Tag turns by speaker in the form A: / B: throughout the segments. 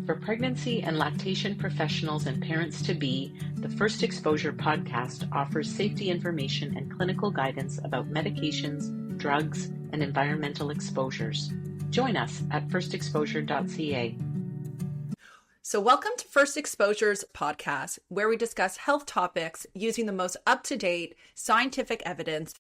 A: For pregnancy and lactation professionals and parents-to-be, the First Exposure podcast offers safety information and clinical guidance about medications, drugs, and environmental exposures. Join us at firstexposure.ca.
B: So welcome to First Exposure's podcast, where we discuss health topics using the most up-to-date scientific evidence.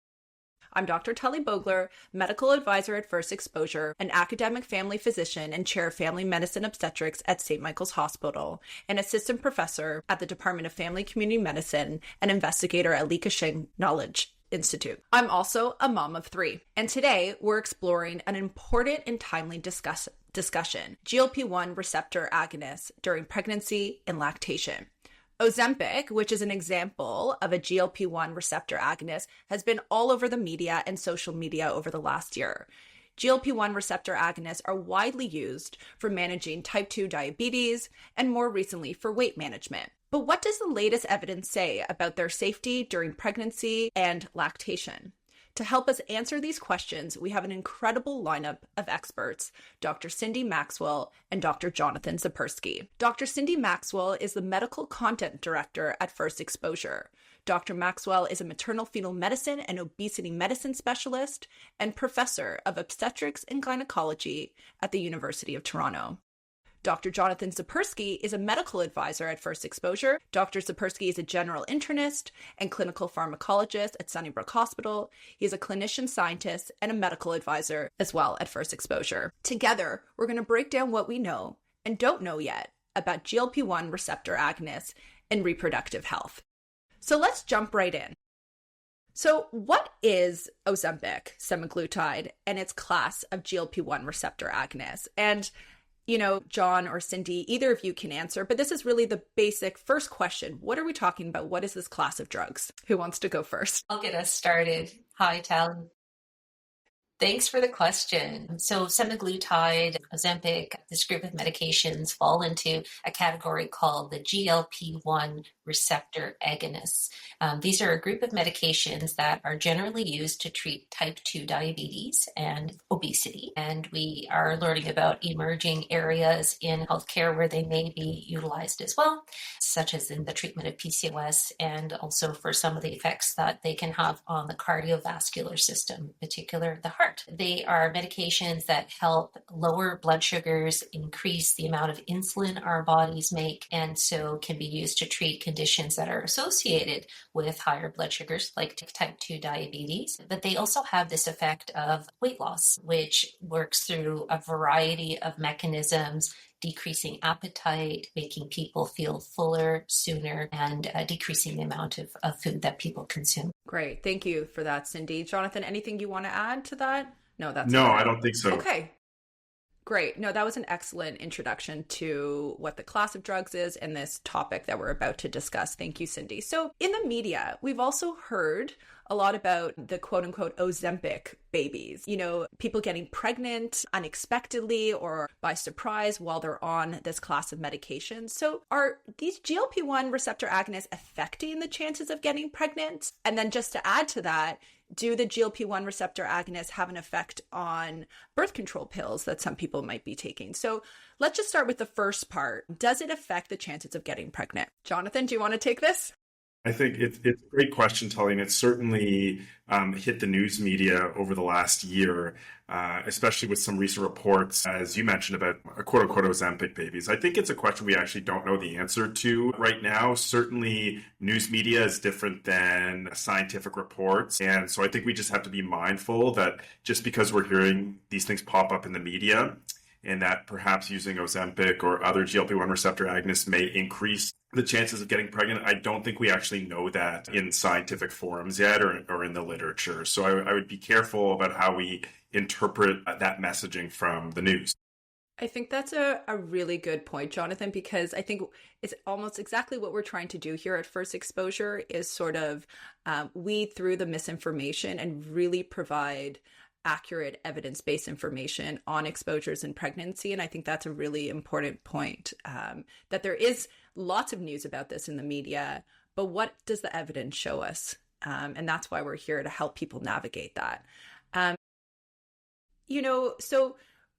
B: I'm Dr. Tali Bogler, medical advisor at First Exposure, an academic family physician and chair of family medicine obstetrics at St. Michael's Hospital, an assistant professor at the Department of Family Community Medicine, and investigator at Lactation Knowledge Institute. I'm also a mom of 3, and today we're exploring an important and timely discussion, GLP-1 receptor agonists during pregnancy and lactation. Ozempic, which is an example of a GLP-1 receptor agonist, has been all over the media and social media over the last year. GLP-1 receptor agonists are widely used for managing type 2 diabetes and more recently for weight management. But what does the latest evidence say about their safety during pregnancy and lactation? To help us answer these questions, we have an incredible lineup of experts, Dr. Cindy Maxwell and Dr. Jonathan Zipursky. Dr. Cindy Maxwell is the medical content director at First Exposure. Dr. Maxwell is a maternal-fetal medicine and obesity medicine specialist and professor of obstetrics and gynecology at the University of Toronto. Dr. Jonathan Zipursky is a medical advisor at First Exposure. Dr. Zipursky is a general internist and clinical pharmacologist at Sunnybrook Hospital. He is a clinician scientist and a medical advisor as well at First Exposure. Together, we're going to break down what we know and don't know yet about GLP-1 receptor agonists and reproductive health. So let's jump right in. So what is Ozempic, semaglutide, and its class of GLP-1 receptor agonists? And John or Cindy, either of you can answer, but this is really the basic first question. What are we talking about? What is this class of drugs? Who wants to go first?
C: I'll get us started. Hi, Tali. Thanks for the question. So semaglutide, Ozempic, this group of medications fall into a category called the GLP-1 receptor agonists. These are a group of medications that are generally used to treat type 2 diabetes and obesity. And we are learning about emerging areas in healthcare where they may be utilized as well, such as in the treatment of PCOS and also for some of the effects that they can have on the cardiovascular system, in particular the heart. They are medications that help lower blood sugars, increase the amount of insulin our bodies make, and so can be used to treat conditions that are associated with higher blood sugars, like type 2 diabetes. But they also have this effect of weight loss, which works through a variety of mechanisms, decreasing appetite, making people feel fuller sooner, and decreasing the amount of food that people consume.
B: Great. Thank you for that, Cindy. Jonathan, anything you want to add to that? No,
D: I don't think so.
B: Okay. Great. No, that was an excellent introduction to what the class of drugs is and this topic that we're about to discuss. Thank you, Cindy. So in the media, we've also heard a lot about the quote unquote Ozempic babies, people getting pregnant unexpectedly or by surprise while they're on this class of medications. So are these GLP-1 receptor agonists affecting the chances of getting pregnant? And then just to add to that, do the GLP-1 receptor agonists have an effect on birth control pills that some people might be taking? So let's just start with the first part. Does it affect the chances of getting pregnant? Jonathan, do you want to take this?
D: I think it's a great question, Tali, and it's certainly hit the news media over the last year, especially with some recent reports, as you mentioned, about quote-unquote Ozempic babies. I think it's a question we actually don't know the answer to right now. Certainly, news media is different than scientific reports, and so I think we just have to be mindful that just because we're hearing these things pop up in the media, and that perhaps using Ozempic or other GLP-1 receptor agonists may increase the chances of getting pregnant, I don't think we actually know that in scientific forums yet or in the literature. So I would be careful about how we interpret that messaging from the news.
B: I think that's a really good point, Jonathan, because I think it's almost exactly what we're trying to do here at First Exposure is sort of weed through the misinformation and really provide accurate evidence-based information on exposures in pregnancy. And I think that's a really important point, that there is lots of news about this in the media, but what does the evidence show us? And that's why we're here to help people navigate that. So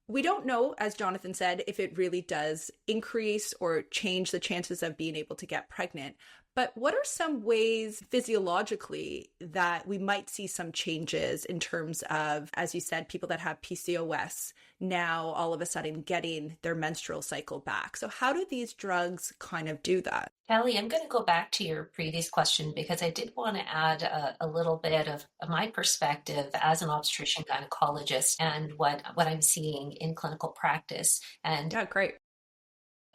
B: We don't know, as Jonathan said, if it really does increase or change the chances of being able to get pregnant. But what are some ways physiologically that we might see some changes in terms of, as you said, people that have PCOS now all of a sudden getting their menstrual cycle back? So how do these drugs kind of do that?
C: Tali, I'm going to go back to your previous question because I did want to add a little bit of my perspective as an obstetrician gynecologist and what I'm seeing in clinical practice. And
B: yeah, great.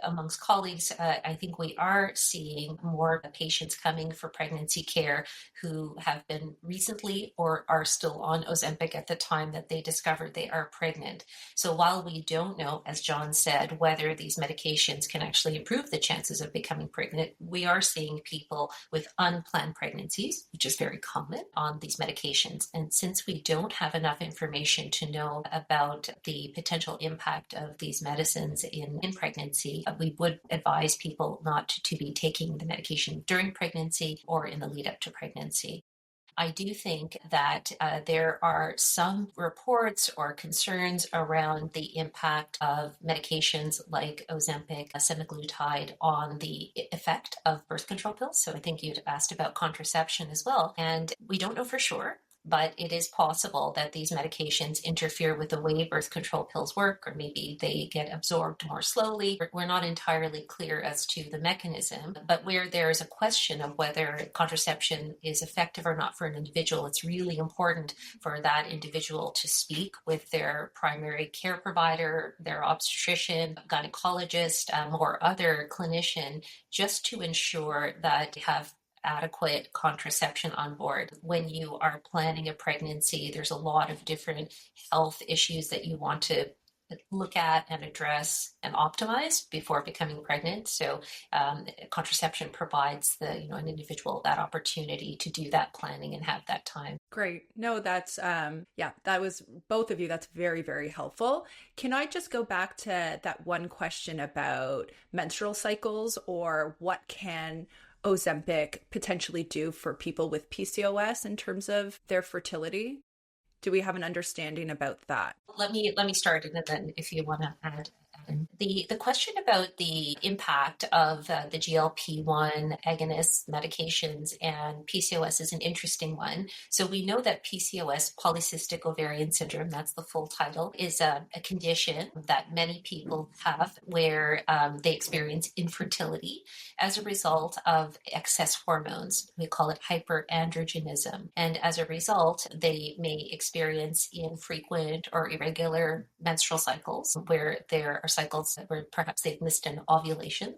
C: Amongst colleagues, I think we are seeing more patients coming for pregnancy care who have been recently or are still on Ozempic at the time that they discovered they are pregnant. So while we don't know, as John said, whether these medications can actually improve the chances of becoming pregnant, we are seeing people with unplanned pregnancies, which is very common on these medications. And since we don't have enough information to know about the potential impact of these medicines in pregnancy, we would advise people not to be taking the medication during pregnancy or in the lead up to pregnancy. I do think that there are some reports or concerns around the impact of medications like Ozempic, semaglutide on the effect of birth control pills. So I think you'd asked about contraception as well. And we don't know for sure, but it is possible that these medications interfere with the way birth control pills work, or maybe they get absorbed more slowly. We're not entirely clear as to the mechanism, but where there is a question of whether contraception is effective or not for an individual, it's really important for that individual to speak with their primary care provider, their obstetrician, gynecologist, or other clinician, just to ensure that they have adequate contraception on board. When you are planning a pregnancy, there's a lot of different health issues that you want to look at and address and optimize before becoming pregnant. So contraception provides an individual that opportunity to do that planning and have that time.
B: Great. No, that's, that was both of you. That's very, very helpful. Can I just go back to that one question about menstrual cycles, or what can Ozempic potentially do for people with PCOS in terms of their fertility? Do we have an understanding about that?
C: Let me start, and then if you want to add. The question about the impact of the GLP-1 agonist medications and PCOS is an interesting one. So we know that PCOS, polycystic ovarian syndrome, that's the full title, is a condition that many people have where they experience infertility as a result of excess hormones. We call it hyperandrogenism. And as a result, they may experience infrequent or irregular menstrual cycles where there are cycles where perhaps they've missed an ovulation,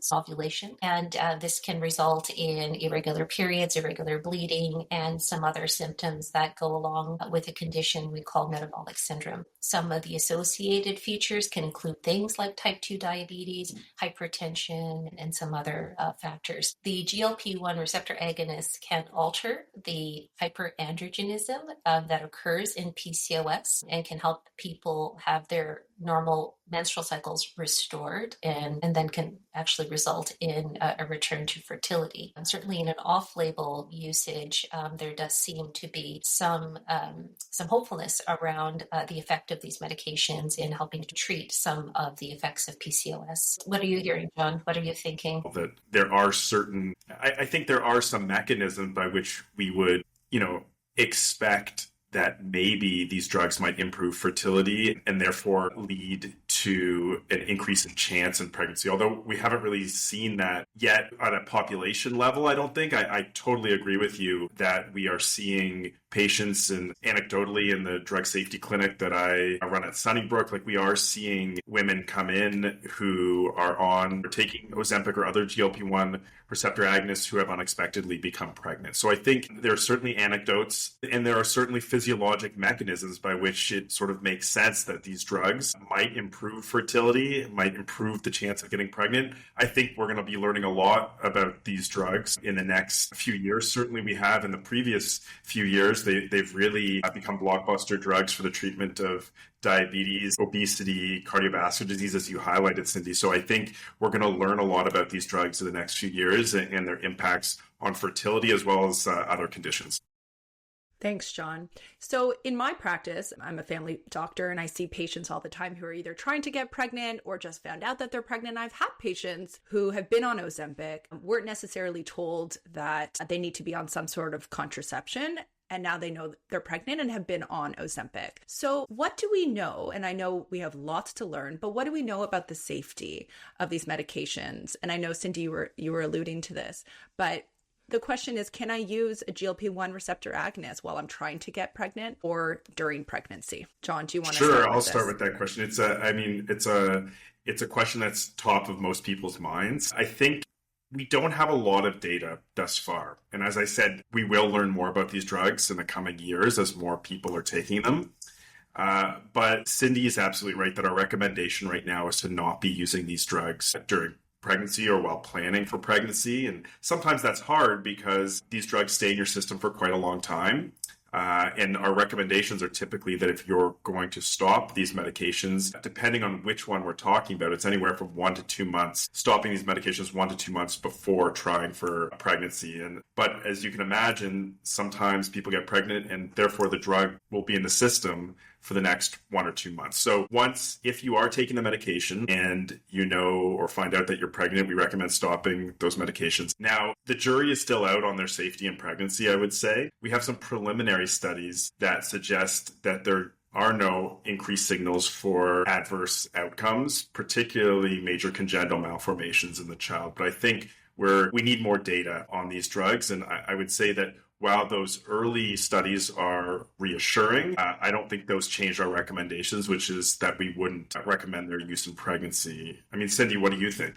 C: and this can result in irregular periods, irregular bleeding, and some other symptoms that go along with a condition we call metabolic syndrome. Some of the associated features can include things like type 2 diabetes, hypertension, and some other factors. The GLP-1 receptor agonists can alter the hyperandrogenism that occurs in PCOS and can help people have their normal menstrual cycles restored and then can actually result in a return to fertility. And certainly in an off-label usage, there does seem to be some hopefulness around the effect of these medications in helping to treat some of the effects of PCOS. What are you hearing, John? What are you thinking?
D: That there are certain, I think there are some mechanisms by which we would, expect that maybe these drugs might improve fertility and therefore lead to an increase in chance in pregnancy. Although we haven't really seen that yet on a population level, I don't think. I totally agree with you that we are seeing patients, and anecdotally in the drug safety clinic that I run at Sunnybrook, like we are seeing women come in who are on or taking Ozempic or other GLP-1 receptor agonists who have unexpectedly become pregnant. So I think there are certainly anecdotes and there are certainly physiologic mechanisms by which it sort of makes sense that these drugs might improve fertility, might improve the chance of getting pregnant. I think we're going to be learning a lot about these drugs in the next few years. Certainly we have in the previous few years. They've really become blockbuster drugs for the treatment of diabetes, obesity, cardiovascular disease, as you highlighted, Cindy. So I think we're going to learn a lot about these drugs in the next few years and their impacts on fertility as well as other conditions.
B: Thanks, John. So in my practice, I'm a family doctor and I see patients all the time who are either trying to get pregnant or just found out that they're pregnant. I've had patients who have been on Ozempic, weren't necessarily told that they need to be on some sort of contraception, and now they know they're pregnant and have been on Ozempic. So what do we know? And I know we have lots to learn, but what do we know about the safety of these medications? And I know, Cindy, you were alluding to this, but the question is, can I use a GLP-1 receptor agonist while I'm trying to get pregnant or during pregnancy? John, do you want to
D: Sure,
B: start
D: I'll
B: with
D: start
B: this?
D: with that question. It's a question that's top of most people's minds. I think we don't have a lot of data thus far. And as I said, we will learn more about these drugs in the coming years as more people are taking them. But Cindy is absolutely right that our recommendation right now is to not be using these drugs during pregnancy or while planning for pregnancy. And sometimes that's hard because these drugs stay in your system for quite a long time. And our recommendations are typically that if you're going to stop these medications, depending on which one we're talking about, it's anywhere from 1 to 2 months, stopping these medications 1 to 2 months before trying for a pregnancy. But as you can imagine, sometimes people get pregnant and therefore the drug will be in the system for the next 1 or 2 months. So if you are taking the medication and you know or find out that you're pregnant, we recommend stopping those medications. Now, the jury is still out on their safety in pregnancy, I would say. We have some preliminary studies that suggest that there are no increased signals for adverse outcomes, particularly major congenital malformations in the child. But I think we need more data on these drugs. And I would say that while those early studies are reassuring, I don't think those changed our recommendations, which is that we wouldn't recommend their use in pregnancy. I mean, Cindy, what do you think?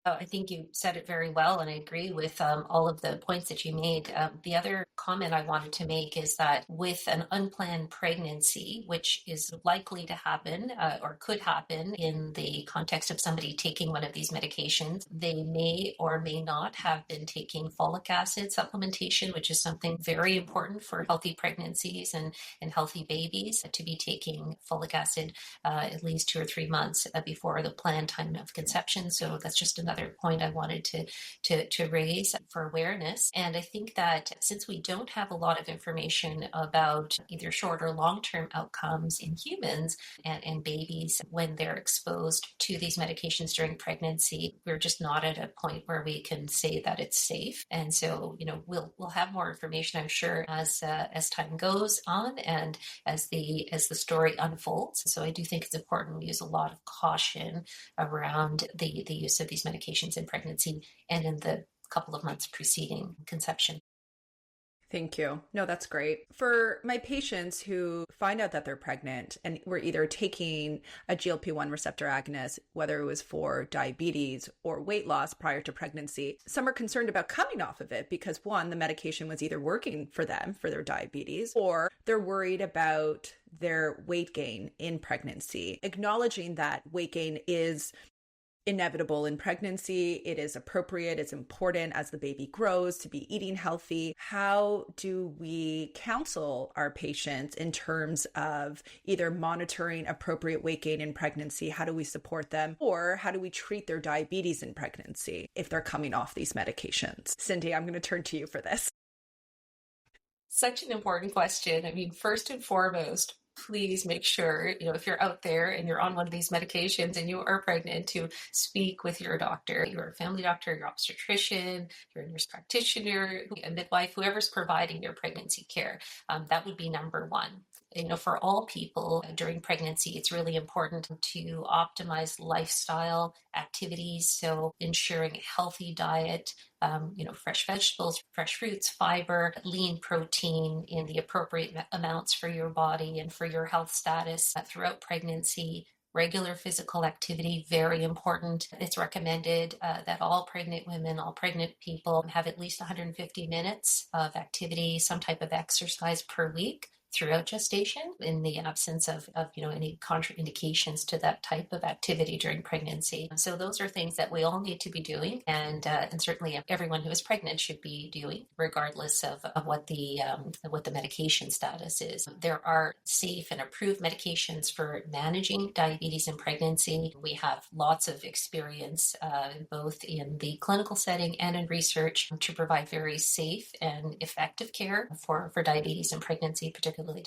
C: I think you said it very well, and I agree with all of the points that you made. The other comment I wanted to make is that with an unplanned pregnancy, which is likely to happen or could happen in the context of somebody taking one of these medications, they may or may not have been taking folic acid supplementation, which is something very important for healthy pregnancies and healthy babies, to be taking folic acid at least 2 or 3 months before the planned time of conception. So that's just another point I wanted to raise for awareness. And I think that since we don't have a lot of information about either short or long-term outcomes in humans and babies when they're exposed to these medications during pregnancy, we're just not at a point where we can say that it's safe. And so, we'll have more information, I'm sure, as time goes on and as the story unfolds. So I do think it's important we use a lot of caution around the use of these medications in pregnancy and in the couple of months preceding conception.
B: Thank you. No, that's great. For my patients who find out that they're pregnant and were either taking a GLP-1 receptor agonist, whether it was for diabetes or weight loss prior to pregnancy, some are concerned about coming off of it because, one, the medication was either working for them for their diabetes, or they're worried about their weight gain in pregnancy. Acknowledging that weight gain is inevitable in pregnancy. It is appropriate. It's important as the baby grows to be eating healthy. How do we counsel our patients in terms of either monitoring appropriate weight gain in pregnancy? How do we support them? Or how do we treat their diabetes in pregnancy if they're coming off these medications? Cindy, I'm going to turn to you for this.
C: Such an important question. I mean, first and foremost, please make sure, if you're out there and you're on one of these medications and you are pregnant, to speak with your doctor, your family doctor, your obstetrician, your nurse practitioner, a midwife, whoever's providing your pregnancy care. That would be number one. For all people during pregnancy, it's really important to optimize lifestyle activities. So ensuring a healthy diet, fresh vegetables, fresh fruits, fiber, lean protein in the appropriate amounts for your body and for your health status throughout pregnancy. Regular physical activity, very important. It's recommended that all pregnant women, all pregnant people have at least 150 minutes of activity, some type of exercise per week, throughout gestation in the absence of any contraindications to that type of activity during pregnancy. So those are things that we all need to be doing, and certainly everyone who is pregnant should be doing, regardless of what the medication status is. There are safe and approved medications for managing diabetes in pregnancy. We have lots of experience both in the clinical setting and in research to provide very safe and effective care for diabetes in pregnancy, particularly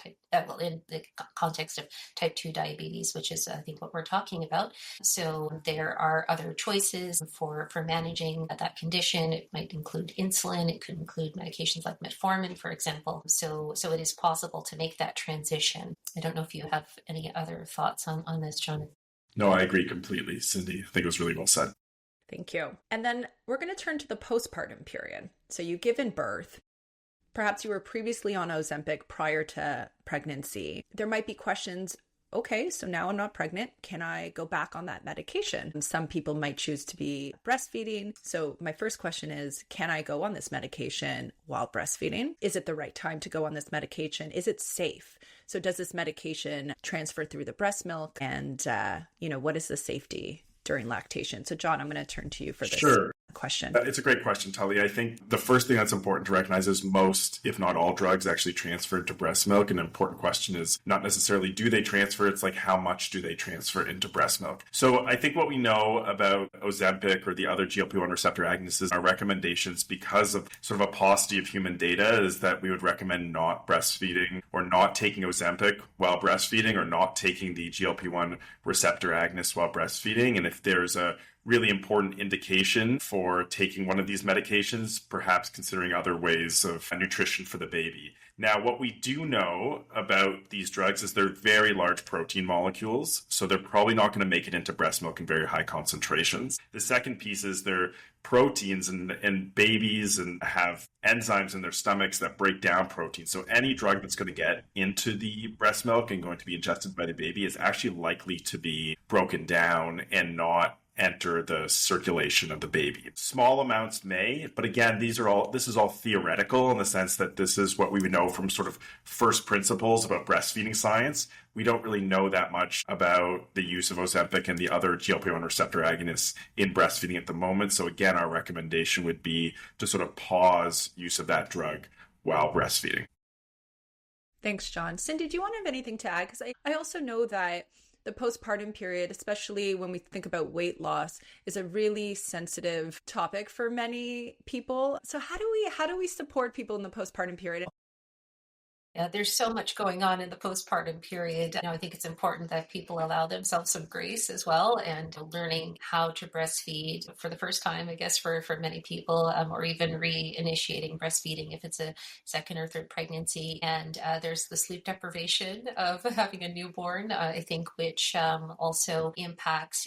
C: in the context of type 2 diabetes, which is, I think, what we're talking about. So there are other choices for managing that condition. It might include insulin. It could include medications like metformin, for example. So it is possible to make that transition. I don't know if you have any other thoughts on this, John.
D: No, I agree completely, Cindy. I think it was really well said.
B: Thank you. And then we're going to turn to the postpartum period. So you've given birth. Perhaps you were previously on Ozempic prior to pregnancy. There might be questions, okay, so now I'm not pregnant. Can I go back on that medication? Some people might choose to be breastfeeding. So my first question is, can I go on this medication while breastfeeding? Is it the right time to go on this medication? Is it safe? So does this medication transfer through the breast milk? And, what is the safety during lactation? So John, I'm going to turn to you for this question.
D: It's a great question, Tali. I think the first thing that's important to recognize is most, if not all, drugs actually transfer to breast milk. An important question is not necessarily do they transfer, it's like how much do they transfer into breast milk. So I think what we know about Ozempic or the other GLP-1 receptor agonists is our recommendations, because of sort of a paucity of human data, is that we would recommend not breastfeeding or not taking Ozempic while breastfeeding, or not taking the GLP-1 receptor agonist while breastfeeding. And if there's a really important indication for taking one of these medications, perhaps considering other ways of nutrition for the baby. Now, what we do know about these drugs is they're very large protein molecules, so they're probably not going to make it into breast milk in very high concentrations. The second piece is they're proteins, and babies and have enzymes in their stomachs that break down protein. So any drug that's going to get into the breast milk and going to be ingested by the baby is actually likely to be broken down and not enter the circulation of the baby. Small amounts may, but again, this is all theoretical in the sense that this is what we would know from sort of first principles about breastfeeding science. We don't really know that much about the use of Ozempic and the other GLP-1 receptor agonists in breastfeeding at the moment. So again, our recommendation would be to sort of pause use of that drug while breastfeeding.
B: Thanks, John. Cindy, do you want to have anything to add? Because I also know that the postpartum period, especially when we think about weight loss, is a really sensitive topic for many people. So how do we support people in the postpartum period?
C: Yeah, there's so much going on in the postpartum period. I think it's important that people allow themselves some grace as well, and learning how to breastfeed for the first time, I guess, for many people, or even reinitiating breastfeeding if it's a second or third pregnancy. And there's the sleep deprivation of having a newborn, I think, which also impacts,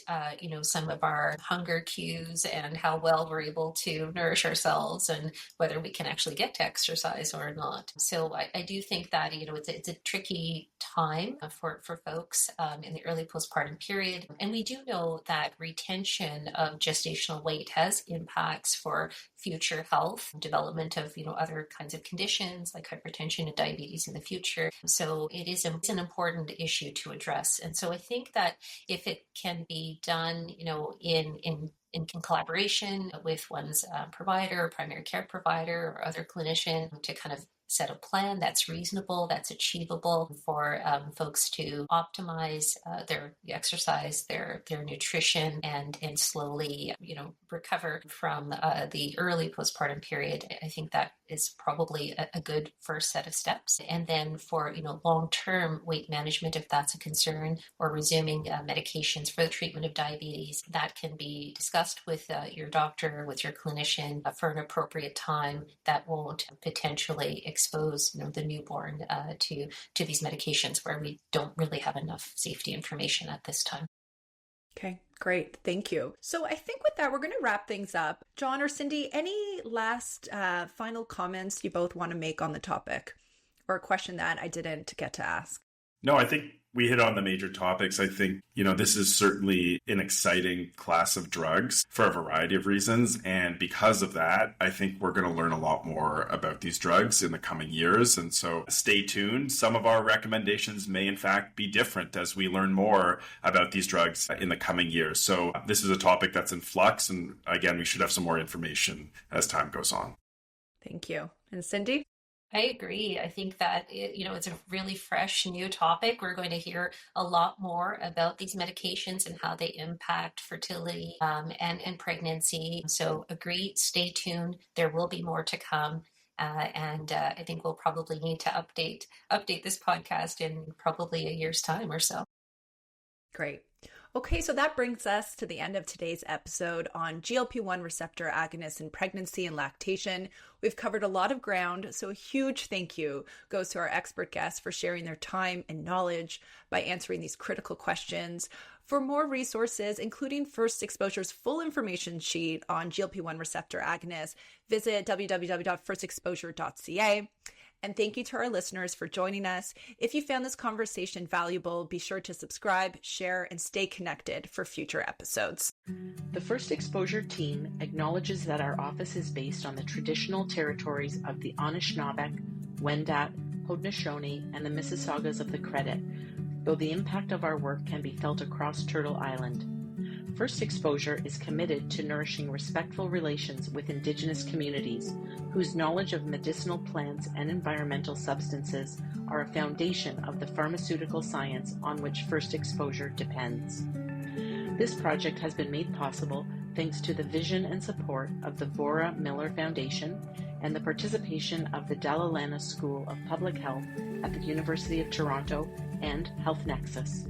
C: some of our hunger cues and how well we're able to nourish ourselves and whether we can actually get to exercise or not. So I do think that it's a tricky time for folks in the early postpartum period, and we do know that retention of gestational weight has impacts for future health, development of other kinds of conditions like hypertension and diabetes in the future. So it's an important issue to address, and so I think that if it can be done, in collaboration with one's provider, primary care provider, or other clinician to kind of set a plan that's reasonable, that's achievable for folks to optimize their exercise, their nutrition, and slowly, recover from the early postpartum period. I think that is probably a good first set of steps. And then for, long-term weight management, if that's a concern, or resuming medications for the treatment of diabetes, that can be discussed with your doctor, with your clinician for an appropriate time that won't potentially expose the newborn to these medications where we don't really have enough safety information at this time.
B: Okay, great. Thank you. So I think with that, we're going to wrap things up. John or Cindy, any last final comments you both want to make on the topic, or a question that I didn't get to ask?
D: No, I think We hit on the major topics. I think, this is certainly an exciting class of drugs for a variety of reasons. And because of that, I think we're going to learn a lot more about these drugs in the coming years. And so stay tuned. Some of our recommendations may in fact be different as we learn more about these drugs in the coming years. So this is a topic that's in flux. And again, we should have some more information as time goes on.
B: Thank you. And Cindy?
C: I agree. I think that it's a really fresh new topic. We're going to hear a lot more about these medications and how they impact fertility and pregnancy. So agree, stay tuned. There will be more to come. And I think we'll probably need to update this podcast in probably a year's time or so.
B: Great. Okay, so that brings us to the end of today's episode on GLP-1 receptor agonists in pregnancy and lactation. We've covered a lot of ground, so a huge thank you goes to our expert guests for sharing their time and knowledge by answering these critical questions. For more resources, including First Exposure's full information sheet on GLP-1 receptor agonists, visit www.firstexposure.ca. And thank you to our listeners for joining us. If you found this conversation valuable, be sure to subscribe, share, and stay connected for future episodes.
A: The First Exposure team acknowledges that our office is based on the traditional territories of the Anishinaabe, Wendat, Haudenosaunee, and the Mississaugas of the Credit, though the impact of our work can be felt across Turtle Island. First Exposure is committed to nourishing respectful relations with Indigenous communities whose knowledge of medicinal plants and environmental substances are a foundation of the pharmaceutical science on which First Exposure depends. This project has been made possible thanks to the vision and support of the Vora Miller Foundation and the participation of the Dalla Lana School of Public Health at the University of Toronto and Health Nexus.